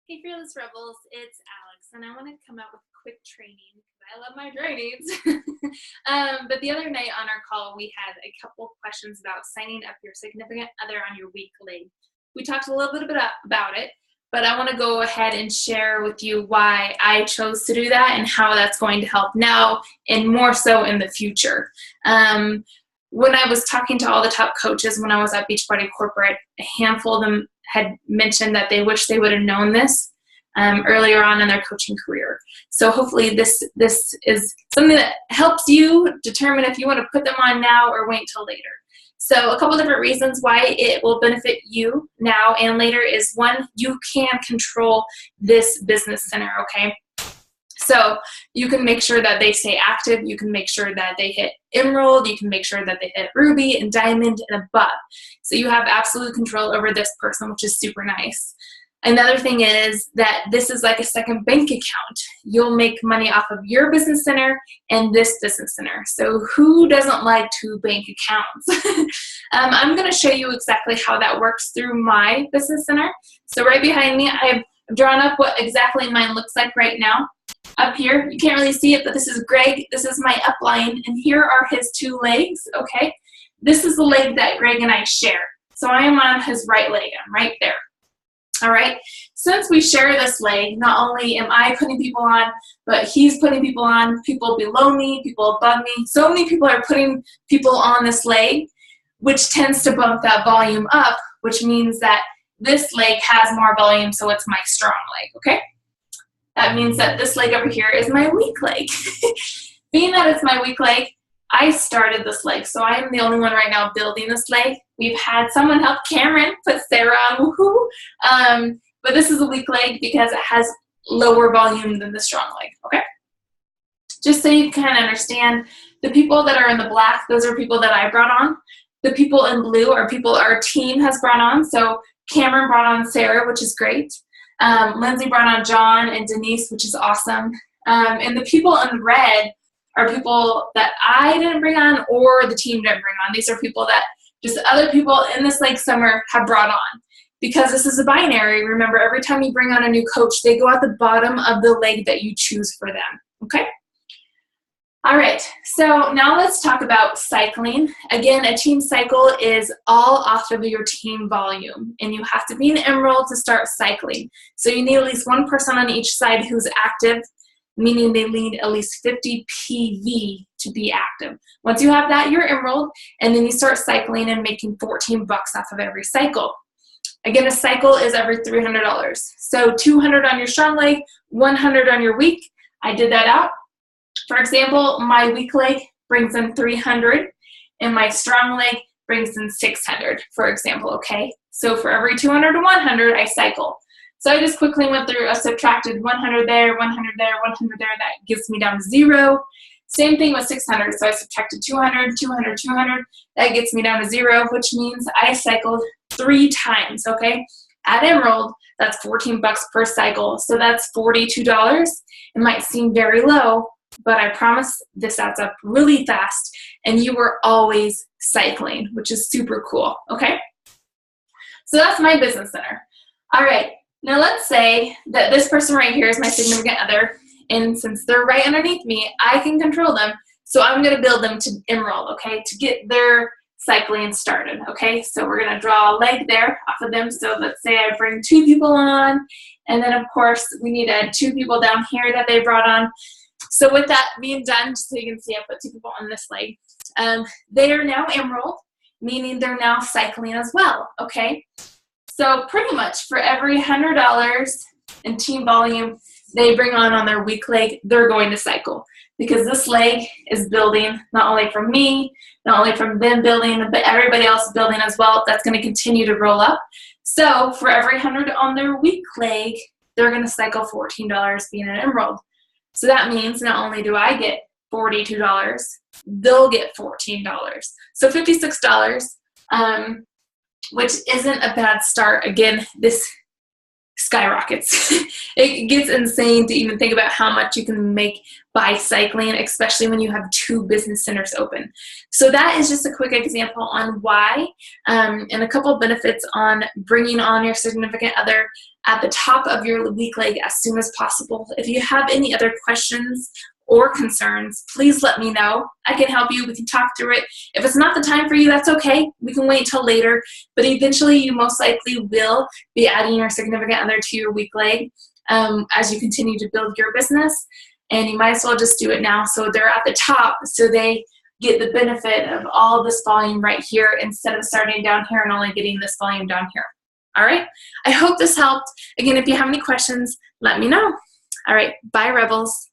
Hey Fearless Rebels, it's Alex, and I want to come out with quick training because I love my trainings. But the other night on our call, we had a couple questions about signing up your significant other on your weak link. We talked a little bit about it, but I want to go ahead and share with you why I chose to do that and how that's going to help now and more so in the future. When I was talking to all the top coaches when I was at Beachbody Corporate, a handful of them had mentioned that they wish they would have known this earlier on in their coaching career. So hopefully this is something that helps you determine if you want to put them on now or wait till later. So a couple different reasons why it will benefit you now and later is, one, you can control this business center, okay? So you can make sure that they stay active. You can make sure that they hit Emerald. You can make sure that they hit Ruby and Diamond and above. So you have absolute control over this person, which is super nice. Another thing is that this is like a second bank account. You'll make money off of your business center and this business center. So who doesn't like two bank accounts? I'm going to show you exactly how that works through my business center. So right behind me, I've drawn up what exactly mine looks like right now. Up here, you can't really see it, but this is Greg. This is my upline, and here are his two legs, okay? This is the leg that Greg and I share. So I am on his right leg. I'm right there. All right? Since we share this leg, not only am I putting people on, but he's putting people on, people below me, people above me. So many people are putting people on this leg, which tends to bump that volume up, which means that this leg has more volume, so it's my strong leg, okay? That means that this leg over here is my weak leg. Being that it's my weak leg, I started this leg, so I am the only one right now building this leg. We've had someone help Cameron put Sarah on, woohoo! But this is a weak leg because it has lower volume than the strong leg, okay? Just so you can understand, the people that are in the black, those are people that I brought on. The people in blue are people our team has brought on. So Cameron brought on Sarah, which is great. Lindsay brought on John and Denise, which is awesome. And the people in red are people that I didn't bring on or the team didn't bring on. These are people that just other people in this leg summer have brought on. Because this is a binary, remember, every time you bring on a new coach, they go at the bottom of the leg that you choose for them, okay? All right, so now let's talk about cycling. Again, a team cycle is all off of your team volume, and you have to be an Emerald to start cycling. So you need at least one person on each side who's active, meaning they need at least 50 PV to be active. Once you have that, you're Emerald, and then you start cycling and making 14 bucks off of every cycle. Again, a cycle is every $300. So 200 on your strong leg, 100 on your weak. I did that out. For example, my weak leg brings in 300 and my strong leg brings in 600, for example, okay? So for every 200 to 100, I cycle. So I just quickly went through, I subtracted 100 there, 100 there, 100 there. That gives me down to 0. Same thing with 600. So I subtracted 200, 200, 200. That gets me down to 0, which means I cycled 3 times, okay? At Emerald, that's 14 bucks per cycle. So that's $42. It might seem very low, but I promise this adds up really fast, and you were always cycling, which is super cool, okay? So that's my business center. All right, now let's say that this person right here is my significant other, and since they're right underneath me, I can control them, so I'm gonna build them to Emerald, okay, to get their cycling started, okay? So we're gonna draw a leg there off of them. So let's say I bring 2 people on, and then of course we need to add 2 people down here that they brought on. So with that being done, just so you can see I put 2 people on this leg, they are now Emerald, meaning they're now cycling as well, okay? So pretty much for every $100 in team volume they bring on their weak leg, they're going to cycle. Because this leg is building not only from me, not only from them building, but everybody else building as well. That's going to continue to roll up. So for every 100 on their weak leg, they're going to cycle $14 being an Emerald. So that means not only do I get $42, they'll get $14. So $56, which isn't a bad start. Again, this skyrockets. It gets insane to even think about how much you can make by cycling, especially when you have 2 business centers open. So that is just a quick example on why, and a couple of benefits on bringing on your significant other at the top of your week leg as soon as possible. If you have any other questions or concerns, please let me know. I can help you. We can talk through it. If it's not the time for you, that's okay. We can wait until later. But eventually, you most likely will be adding your significant other to your week leg as you continue to build your business. And you might as well just do it now so they're at the top, so they get the benefit of all this volume right here instead of starting down here and only getting this volume down here. All right? I hope this helped. Again, if you have any questions, let me know. All right. Bye, Rebels.